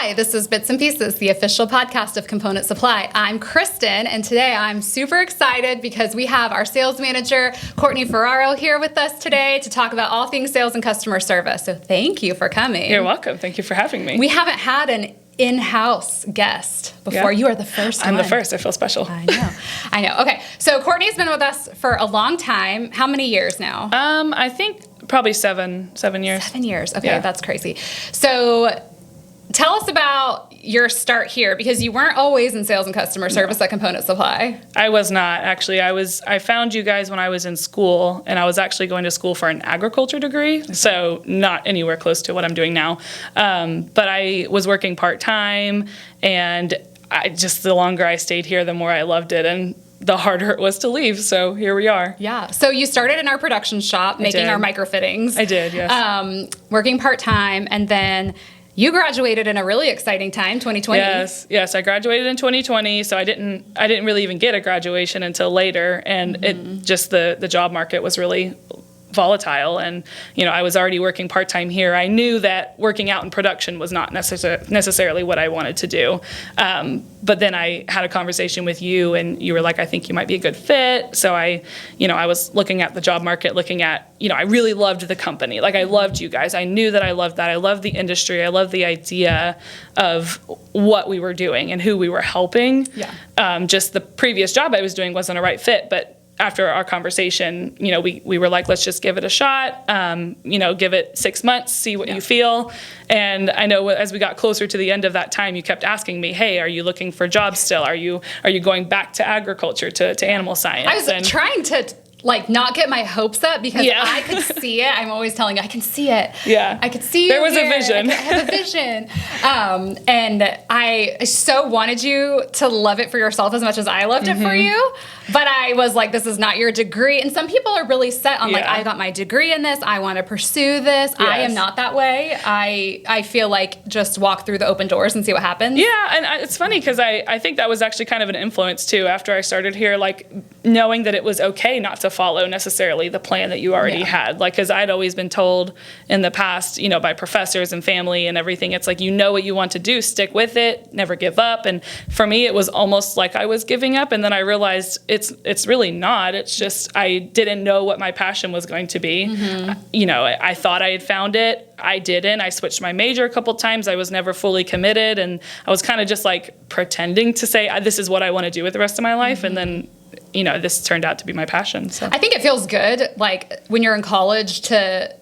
Hi, this is Bits and Pieces, the official podcast of Component Supply. I'm Kristin, and today I'm super excited because we have our sales manager, Kortni Ferraro, here with us today to talk about all things sales and customer service. So thank you for coming. You're welcome. Thank you for having me. We haven't had an in-house guest before. Yeah. You are the first I'm one. the first. I feel special. I know. Okay, so Kortni's been with us for a long time. How many years now? I think probably seven years. 7 years. Okay, yeah. That's crazy. So tell us about your start here, because you weren't always in sales and customer service at Component Supply. I was not, actually. I found you guys when I was in school, and I was actually going to school for an agriculture degree, so not anywhere close to what I'm doing now. But I was working part-time, and the longer I stayed here, the more I loved it, and the harder it was to leave, so here we are. Yeah, so you started in our production shop, making our micro fittings. I did, yes. Working part-time, and then you graduated in a really exciting time, 2020. Yes, I graduated in 2020, so I didn't really even get a graduation until later, and it just the job market was really volatile, and I was already working part-time here. I knew that working out in production was not necessarily what I wanted to do, but then I had a conversation with you, and you were like, I think you might be a good fit. So I was looking at the job market, looking at, I really loved the company. Like, I loved you guys. I knew that I loved that. I loved the industry. I loved the idea of what we were doing and who we were helping. Yeah. Just the previous job I was doing wasn't a right fit, but after our conversation, we were like, let's just give it a shot, give it 6 months, see what you feel. And I know as we got closer to the end of that time, you kept asking me, hey, are you looking for jobs still? Are you going back to agriculture, to animal science? I was trying to not get my hopes up, because I could see it. I'm always telling you, I can see it. Yeah. I could see there was here. a vision. I have a vision. And I so wanted you to love it for yourself as much as I loved it for you. But I was like, this is not your degree. And some people are really set on I got my degree in this. I want to pursue this. Yes. I am not that way. I feel like just walk through the open doors and see what happens. Yeah. And it's funny because I think that was actually kind of an influence too after I started here, knowing that it was okay not to follow necessarily the plan that you already had. Because I'd always been told in the past, by professors and family and everything, it's like, what you want to do, stick with it, never give up. And for me, it was almost like I was giving up. And then I realized it's really not. It's just I didn't know what my passion was going to be. I thought I had found it. I didn't. I switched my major a couple times. I was never fully committed. And I was kind of just pretending to say, this is what I want to do with the rest of my life. And then this turned out to be my passion. So I think it feels good, when you're in college, to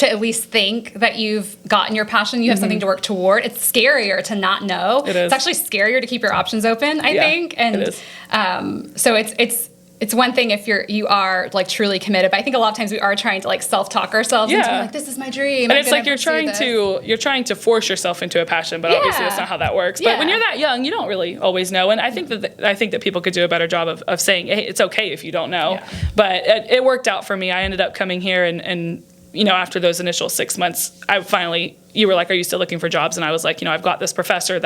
at least think that you've gotten your passion, you have something to work toward. It's scarier to not know. It is. It's actually scarier to keep your options open, I think. And it is. So it's one thing if you are truly committed, but I think a lot of times we are trying to self-talk ourselves into this is my dream. And it's you're trying to force yourself into a passion, but obviously that's not how that works. But when you're that young, you don't really always know. And I think that people could do a better job of saying, hey, it's okay if you don't know. Yeah. But it worked out for me. I ended up coming here and after those initial 6 months, you were like, are you still looking for jobs? And I was like, I've got this professor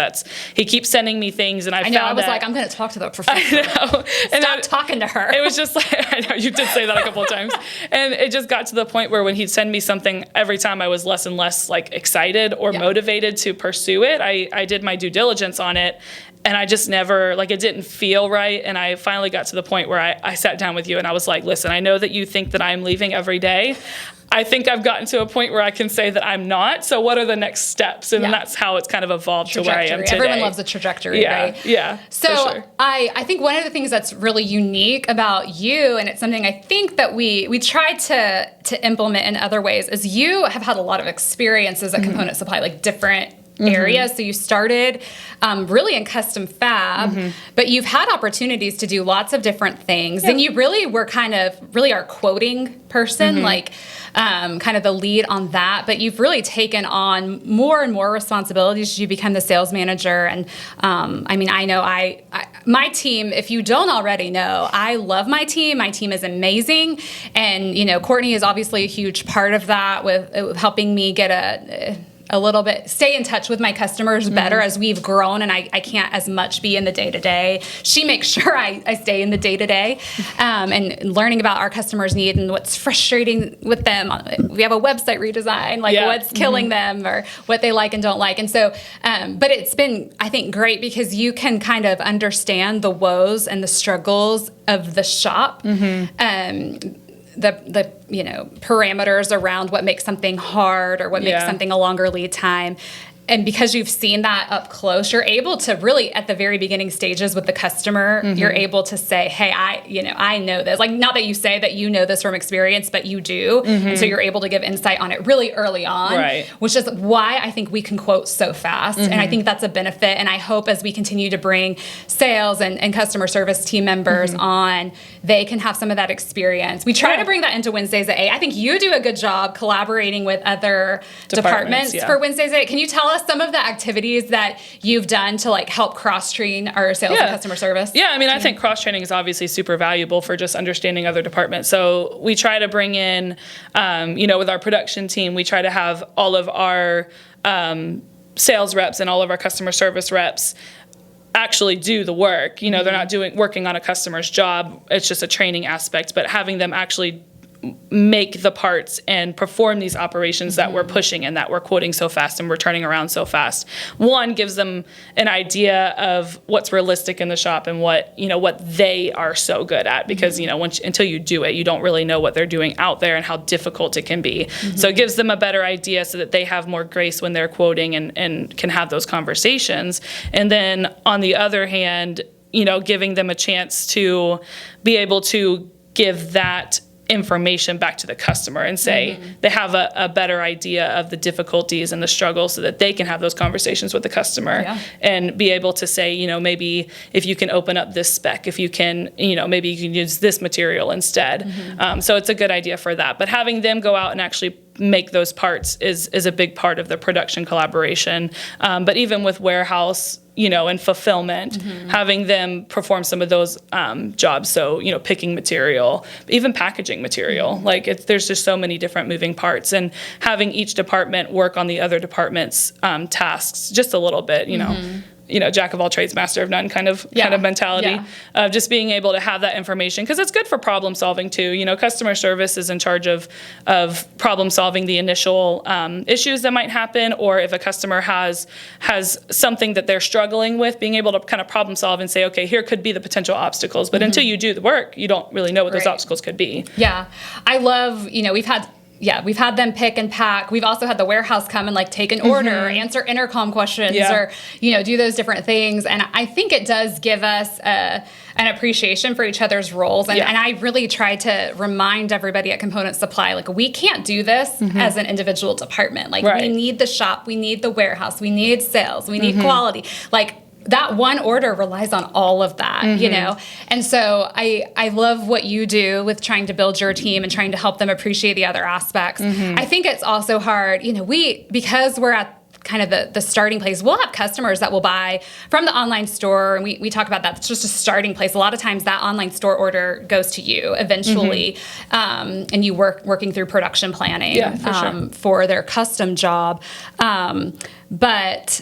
he keeps sending me things, and I was like, I'm going to talk to the professor. I know. Stop talking to her. It was just I know, you did say that a couple of times. And it just got to the point where when he'd send me something, every time I was less and less excited or motivated to pursue it. I did my due diligence on it, and I just never, it didn't feel right. And I finally got to the point where I sat down with you and I was like, listen, I know that you think that I'm leaving every day. I think I've gotten to a point where I can say that I'm not. So what are the next steps? And that's how it's kind of evolved to where I am today. Everyone loves a trajectory, right? Yeah. So sure. I think one of the things that's really unique about you, and it's something I think that we tried to implement in other ways, is you have had a lot of experiences at Component Supply, different areas. So you started really in custom fab, but you've had opportunities to do lots of different things. And you really were kind of our quoting person, kind of the lead on that. But you've really taken on more and more responsibilities as you become the sales manager. And I know my team, if you don't already know, I love my team. My team is amazing. And, Kortni is obviously a huge part of that with helping me get a little bit, stay in touch with my customers better as we've grown, and I can't as much be in the day-to-day. She makes sure I stay in the day-to-day, and learning about our customers' need and what's frustrating with them. We have a website redesign, like what's killing them or what they like and don't like. And so, but it's been, I think, great because you can kind of understand the woes and the struggles of the shop. The parameters around what makes something hard or what makes something a longer lead time. And because you've seen that up close, you're able to really, at the very beginning stages with the customer, you're able to say, hey, I know this. Like, not that you say that you know this from experience, but you do. And so you're able to give insight on it really early on, which is why I think we can quote so fast. And I think that's a benefit. And I hope as we continue to bring sales and customer service team members on, they can have some of that experience. We try to bring that into Wednesdays at 8. I think you do a good job collaborating with other departments for Wednesdays at 8. Can you tell us some of the activities that you've done to like help cross-train our sales and customer service? Yeah, I mean, I think cross-training is obviously super valuable for just understanding other departments. So we try to bring in, with our production team, we try to have all of our sales reps and all of our customer service reps actually do the work. They're not working on a customer's job. It's just a training aspect, but having them actually make the parts and perform these operations that we're pushing and that we're quoting so fast and we're turning around so fast. One, gives them an idea of what's realistic in the shop and what they are so good at, because until you do it, you don't really know what they're doing out there and how difficult it can be. So it gives them a better idea so that they have more grace when they're quoting and can have those conversations. And then on the other hand, giving them a chance to be able to give that information back to the customer and say they have a better idea of the difficulties and the struggles so that they can have those conversations with the customer and be able to say, maybe if you can open up this spec, if you can, maybe you can use this material instead. So it's a good idea for that. But having them go out and actually make those parts is a big part of the production collaboration. But even with warehouse, and fulfillment, having them perform some of those jobs. So, picking material, even packaging material. Like, there's just so many different moving parts, and having each department work on the other department's tasks just a little bit, jack of all trades, master of none kind of mentality of just being able to have that information, because it's good for problem solving too. Customer service is in charge of problem solving the initial issues that might happen, or if a customer has something that they're struggling with, being able to kind of problem solve and say, okay, here could be the potential obstacles, but until you do the work, you don't really know what those obstacles could be. Yeah, I love, we've had them pick and pack. We've also had the warehouse come and take an order, answer intercom questions, or, do those different things. And I think it does give us an appreciation for each other's roles. And I really try to remind everybody at Component Supply, we can't do this as an individual department. We need the shop, we need the warehouse, we need sales, we need quality. That one order relies on all of that, And so I love what you do with trying to build your team and trying to help them appreciate the other aspects. I think it's also hard, because we're at kind of the starting place, we'll have customers that will buy from the online store, and we talk about that. It's just a starting place. A lot of times that online store order goes to you eventually, and you working through production planning for their custom job. But,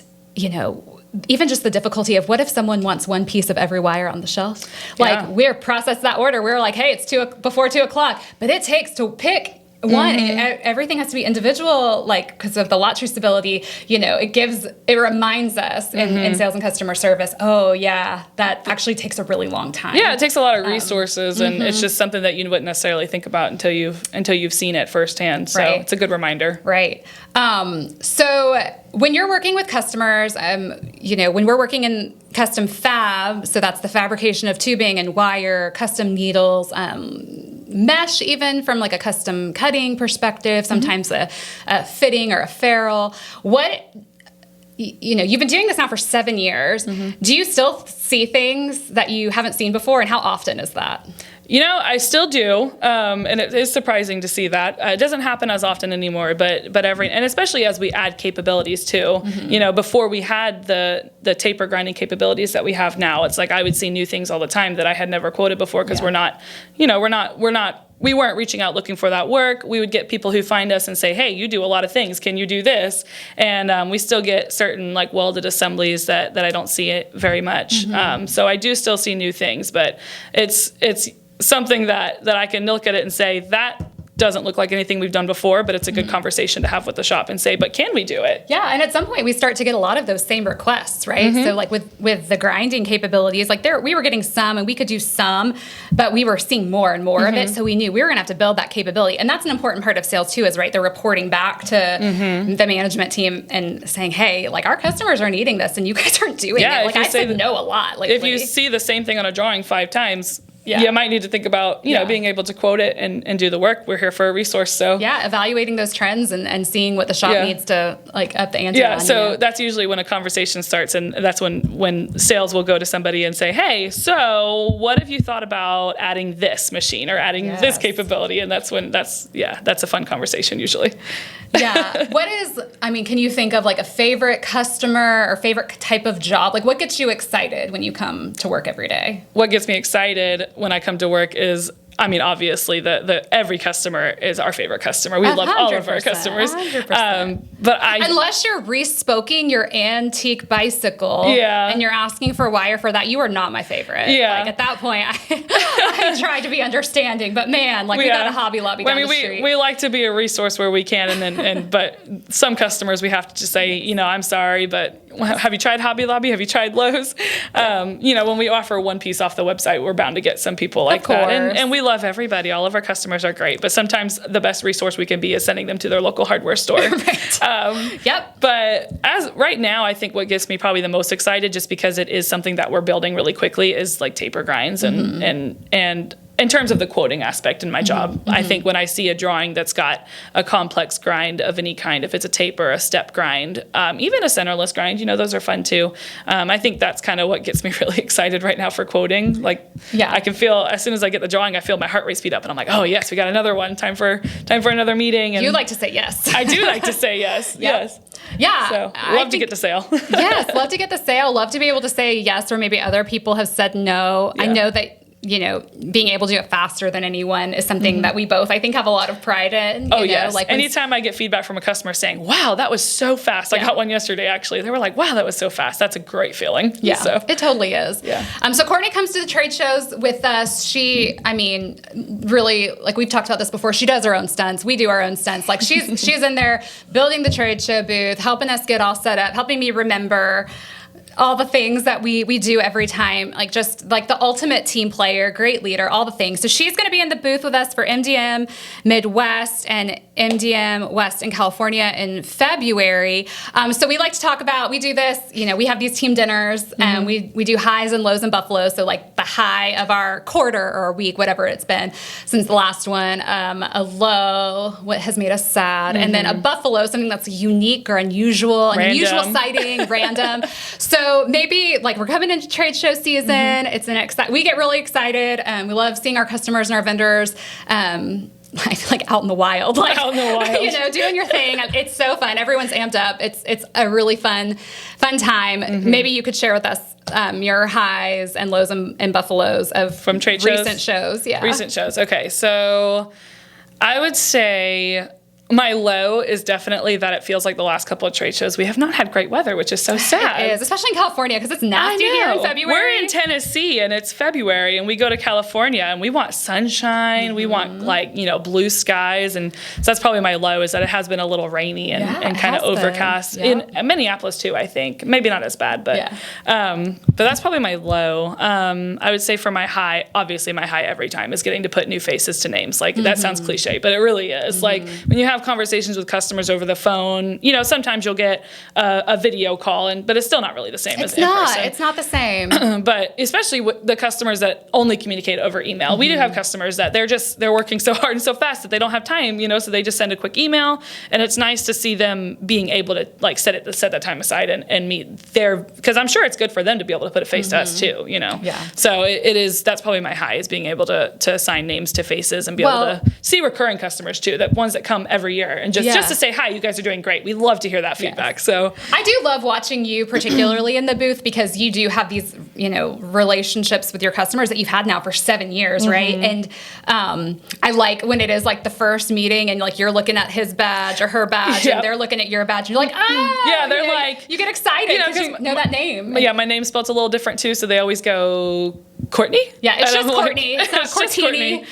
even just the difficulty of what if someone wants one piece of every wire on the shelf? We're process that order. We're like, hey, it's before 2 o'clock, but it takes to pick one. Everything has to be individual, because of the lot traceability. It reminds us in sales and customer service. Oh yeah, that actually takes a really long time. Yeah, it takes a lot of resources, and it's just something that you wouldn't necessarily think about until you've seen it firsthand. So it's a good reminder. Right. So when you're working with customers, when we're working in custom fab, so that's the fabrication of tubing and wire, custom needles, mesh, even from a custom cutting perspective, sometimes a fitting or a ferrule. You've been doing this now for 7 years. Do you still see things that you haven't seen before, and how often is that? I still do, and it is surprising to see that. It doesn't happen as often anymore, but and especially as we add capabilities too. Before we had the taper grinding capabilities that we have now, it's I would see new things all the time that I had never quoted before, because we're not we weren't reaching out looking for that work. We would get people who find us and say, hey, you do a lot of things. Can you do this? And we still get certain like welded assemblies that I don't see it very much. So I do still see new things, but it's something that I can look at it and say, that doesn't look like anything we've done before, but it's a good conversation to have with the shop and say, but can we do it? Yeah, and at some point we start to get a lot of those same requests, right? So like with the grinding capabilities, like we were getting some and we could do some, but we were seeing more and more of it. So we knew we were gonna have to build that capability. And that's an important part of sales too, is right, they're reporting back to the management team and saying, hey, like our customers are needing this and you guys aren't doing it. Like I said no a lot lately. If you see the same thing on a drawing 5 times, you might need to think about, you know, being able to quote it and do the work. We're here for a resource, so. Yeah, evaluating those trends and seeing what the shop needs to, like, up the ante on. So that's usually when a conversation starts, and that's when sales will go to somebody and say, hey, so what have you thought about adding this machine or adding this capability? And that's a fun conversation usually. Can you think of, like, a favorite customer or favorite type of job? Like, what gets you excited when you come to work every day? What gets me excited when I come to work is, I mean, obviously, the every customer is our favorite customer. We love all of our customers. 100%. But unless you're respoking your antique bicycle and you're asking for why or for that, you are not my favorite. Yeah. Like, at that point, I tried to be understanding, but man, like we got a Hobby Lobby down the street. We like to be a resource where we can, but some customers we have to just say, you know, I'm sorry, but have you tried Hobby Lobby? Have you tried Lowe's? You know, when we offer one piece off the website, we're bound to get some people like that. And we love everybody. All of our customers are great, but sometimes the best resource we can be is sending them to their local hardware store. But as right now, I think what gets me probably the most excited, just because it is something that we're building really quickly, is like taper grinds and in terms of the quoting aspect in my job. I think when I see a drawing that's got a complex grind of any kind, if it's a taper, a step grind, even a centerless grind, you know, those are fun too. I think that's kind of what gets me really excited right now for quoting. Like, I can feel, as soon as I get the drawing, I feel my heart rate speed up and I'm like, oh yes, we got another one. Time for another meeting. And you like to say yes. I do like to say yes. Yes. Yeah. So love to get the sale. Yes. Love to get the sale. Love to be able to say yes, or maybe other people have said no. I know that, you know, being able to do it faster than anyone is something that we both, I think, have a lot of pride in. Yes. Like anytime I get feedback from a customer saying, wow, that was so fast. I got one yesterday, actually. They were like, wow, that was so fast. That's a great feeling. Yeah, so. It totally is. Yeah. So Kortni comes to the trade shows with us. She, I mean, really, like we've talked about this before, she does her own stunts. We do our own stunts. Like she's in there building the trade show booth, helping us get all set up, helping me remember all the things that we do every time, like just like the ultimate team player, great leader, all the things. So she's going to be in the booth with us for MDM Midwest and MDM West in California in February. So we like to talk about, we do this, you know, we have these team dinners and we do highs and lows in Buffalo. So like the high of our quarter or week, whatever it's been since the last one, a low, what has made us sad, and then a Buffalo, something that's unique or unusual, an unusual sighting, random. So maybe like we're coming into trade show season. It's we get really excited. We love seeing our customers and our vendors. I feel like out in the wild, like out in the wild. You know, doing your thing. It's so fun. Everyone's amped up. It's a really fun time. Maybe you could share with us your highs and lows and Buffaloes from trade shows, recent shows. Yeah, recent shows. Okay, so I would say my low is definitely that it feels like the last couple of trade shows we have not had great weather, which is so sad. It is, especially in California, because it's nasty here in February. We're in Tennessee and it's February, and we go to California and we want sunshine. We want, like, you know, blue skies, and so that's probably my low, is that it has been a little rainy and kind of overcast in Minneapolis too. I think maybe not as bad, but that's probably my low. I would say for my high, obviously my high every time is getting to put new faces to names. Like that sounds cliche, but it really is. Like when you have conversations with customers over the phone, you know, sometimes you'll get a video call, but it's still not really the same as in person. It's not the same. But especially with the customers that only communicate over email. We do have customers that they're working so hard and so fast that they don't have time, you know, so they just send a quick email, and it's nice to see them being able to like set that time aside and meet because I'm sure it's good for them to be able to put a face to us too, you know. Yeah. So that's probably my high, is being able to assign names to faces and be able to see recurring customers too, that ones that come every every year, and just to say, hi, you guys are doing great. We love to hear that feedback. Yes. So I do love watching you, particularly in the booth, because you do have these, relationships with your customers that you've had now for 7 years, right? And I like when it is like the first meeting and like you're looking at his badge or her badge and they're looking at your badge and you're like, they're like, you get excited because you know that name. Yeah, my name's spelled a little different too, so they always go Kortni. Yeah, it's just Kortni. It's not Kortini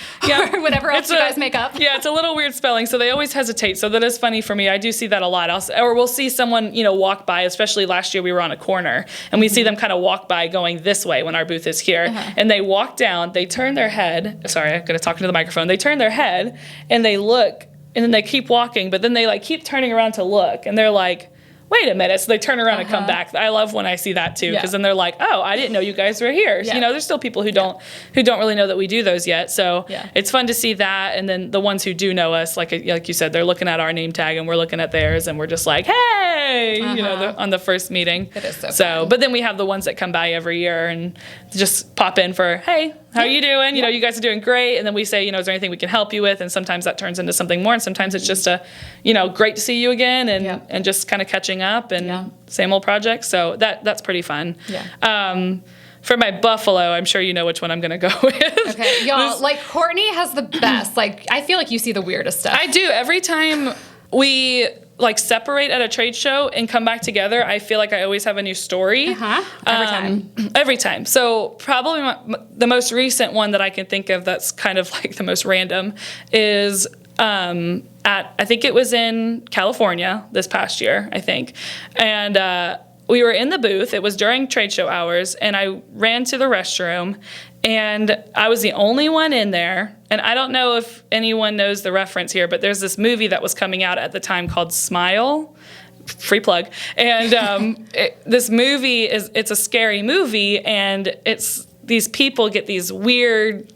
or whatever else you guys make up. Yeah, it's a little weird spelling, so they always hesitate. So that is funny for me. I do see that a lot. We'll see someone, walk by, especially last year we were on a corner, and we see them kind of walk by going this way when our booth is here. And they walk down, they turn their head. Sorry, I'm going to talk into the microphone. They turn their head, and they look, and then they keep walking, but then they like keep turning around to look, and they're like, wait a minute. So they turn around and come back. I love when I see that too, because then they're like, oh, I didn't know you guys were here. So, there's still people who don't really know that we do those yet. So it's fun to see that. And then the ones who do know us, like you said, they're looking at our name tag and we're looking at theirs and we're just like, hey, on the first meeting. It is so fun. But then we have the ones that come by every year and just pop in for, hey, how are you doing? You guys are doing great. And then we say, is there anything we can help you with? And sometimes that turns into something more. And sometimes it's just great to see you again and just kind of catching up and same old projects. So that's pretty fun. Yeah. For my buffalo, I'm sure you know which one I'm going to go with. Okay, y'all, Kortni has the best. I feel like you see the weirdest stuff. I do. Every time we separate at a trade show and come back together, I feel like I always have a new story. Every time. So probably the most recent one that I can think of that's kind of the most random is I think it was in California this past year, I think. And we were in the booth. It was during trade show hours, and I ran to the restroom, and I was the only one in there. And I don't know if anyone knows the reference here, but there's this movie that was coming out at the time called Smile. Free plug. And this movie it's a scary movie, and it's these people get these weird,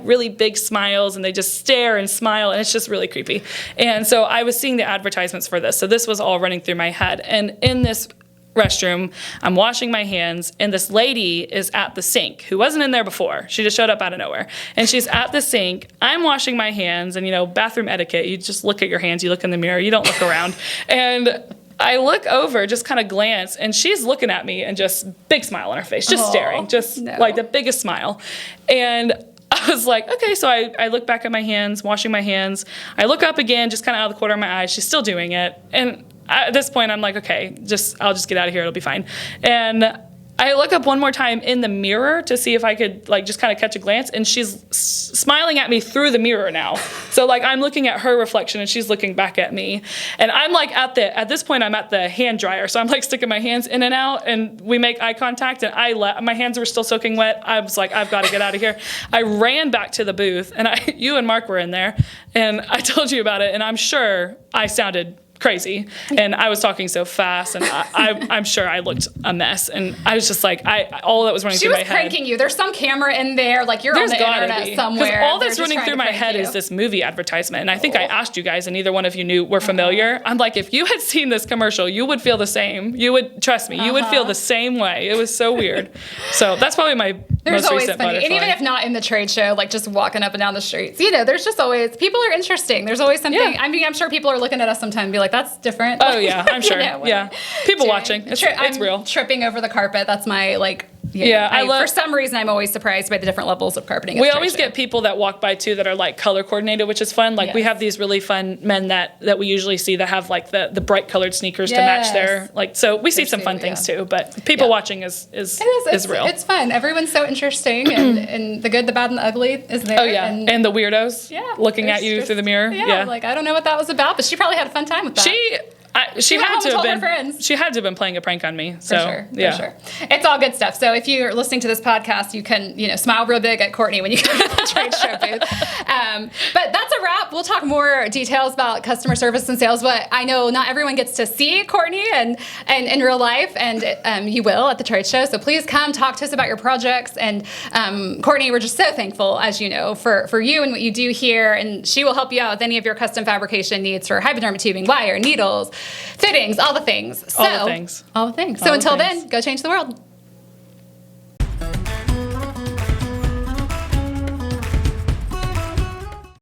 really big smiles, and they just stare and smile, and it's just really creepy. And so I was seeing the advertisements for this. So this was all running through my head. And in this restroom, I'm washing my hands, and this lady is at the sink who wasn't in there before. She just showed up out of nowhere. And she's at the sink. I'm washing my hands, and bathroom etiquette, you just look at your hands, you look in the mirror, you don't look around. And I look over, just kind of glance, and she's looking at me and just big smile on her face, just staring, just the biggest smile. And I was like, okay, so I look back at my hands, washing my hands. I look up again, just kind of out of the corner of my eye. She's still doing it. And at this point, I'm like, okay, I'll just get out of here. It'll be fine. And I look up one more time in the mirror to see if I could just kind of catch a glance, and she's smiling at me through the mirror now. So I'm looking at her reflection, and she's looking back at me. And I'm at this point, I'm at the hand dryer. So I'm sticking my hands in and out, and we make eye contact, and my hands were still soaking wet. I was like, I've got to get out of here. I ran back to the booth, and you and Mark were in there, and I told you about it, and I'm sure I sounded crazy, and I was talking so fast, and I'm sure I looked a mess, and I was just all that was running through my head. She was pranking you. There's some camera in there, you're on the internet somewhere. All that's running through my head is this movie advertisement, and I think I asked you guys, and neither one of you were familiar. I'm like, if you had seen this commercial, you would feel the same. You would, trust me, you would feel the same way. It was so weird. So that's probably my most recent butterfly. And even if not in the trade show, just walking up and down the streets, there's just always, people are interesting. There's always something. Yeah. I mean, I'm sure people are looking at us sometime and be like, that's different. Oh yeah, I'm sure. Yeah, people watching. It's real. Tripping over the carpet. That's my for some reason, I'm always surprised by the different levels of carpeting. We always get people that walk by too that are color coordinated, which is fun. We have these really fun men that we usually see that have the bright colored sneakers to match their so we see some fun things too. But people watching is real. It's fun. Everyone's so interesting, and the good, the bad, and the ugly is there. Oh yeah, and the weirdos looking at you through the mirror. Yeah, I don't know what that was about, but she probably had a fun time with that. She had to have been playing a prank on me. So, for sure. It's all good stuff. So if you're listening to this podcast, you can, smile real big at Kortni when you go to the trade show booth. But that's a wrap. We'll talk more details about customer service and sales, but I know not everyone gets to see Kortni and in real life, and you will at the trade show. So please come talk to us about your projects. And Kortni, we're just so thankful, as you know, for you and what you do here. And she will help you out with any of your custom fabrication needs for hypodermic tubing, wire, needles, fittings, all the things. All the things. So until then, go change the world.